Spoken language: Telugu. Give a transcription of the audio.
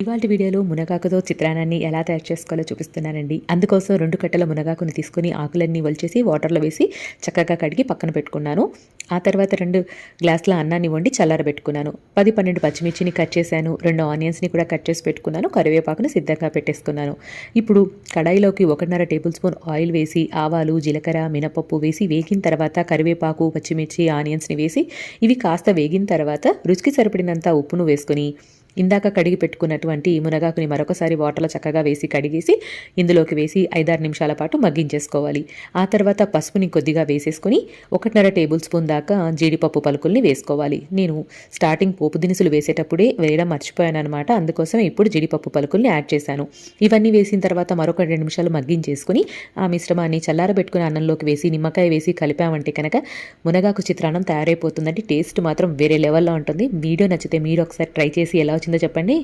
ఇవాల్టి వీడియోలో మునగాకుతో చిత్రాన్నాన్ని ఎలా తయారు చేసుకోవాలో చూపిస్తున్నానండి. అందుకోసం 2 కట్టల మునగాకుని తీసుకొని ఆకులన్నీ ఒలిచేసి వాటర్‌లో వేసి చక్కగా కడిగి పక్కన పెట్టుకున్నాను. ఆ తర్వాత 2 గ్లాసుల అన్నాన్ని వండి చల్లారబెట్టుకున్నాను. 10, 12 పచ్చిమిర్చిని కట్ చేశాను. 2 ఆనియన్స్‌ని కూడా కట్ చేసి పెట్టుకున్నాను. కరివేపాకుని సిద్ధంగా పెట్టేసుకున్నాను. ఇప్పుడు కడాయిలోకి 1.5 టేబుల్ స్పూన్ ఆయిల్ వేసి ఆవాలు, జీలకర్ర, మినపప్పు వేసి వేగిన తర్వాత కరివేపాకు, పచ్చిమిర్చి, ఆనియన్స్‌ని వేసి ఇవి కాస్త వేగిన తర్వాత రుచికి సరిపడినంత ఉప్పును వేసుకొని ఇందాక కడిగి పెట్టుకున్నటువంటి మునగాకుని మరొకసారి వాటర్‌లో చక్కగా వేసి కడిగేసి ఇందులోకి వేసి 5, 6 నిమిషాల పాటు మగ్గించేసుకోవాలి. ఆ తర్వాత పసుపుని కొద్దిగా వేసేసుకొని 1.5 టేబుల్ స్పూన్ దాకా జీడిపప్పు పలుకుల్ని వేసుకోవాలి. నేను స్టార్టింగ్ పోపు దినుసులు వేసేటప్పుడే వేయడం మర్చిపోయాననమాట. అందుకోసం ఇప్పుడు జీడిపప్పు పలుకుల్ని యాడ్ చేశాను. ఇవన్నీ వేసిన తర్వాత మరొక 2 నిమిషాలు మగ్గించేసుకొని ఆ మిశ్రమాన్ని చల్లారబెట్టుకుని అన్నంలోకి వేసి నిమ్మకాయ వేసి కలిపామంటే కనుక మునగాకు చిత్రాన్నం తయారైపోతుందండి. టేస్ట్ మాత్రం వేరే లెవెల్‌లో ఉంటుంది. వీడియో నచ్చితే మీరు ఒకసారి ట్రై చేసి ఎలా వచ్చిందో చెప్పండి.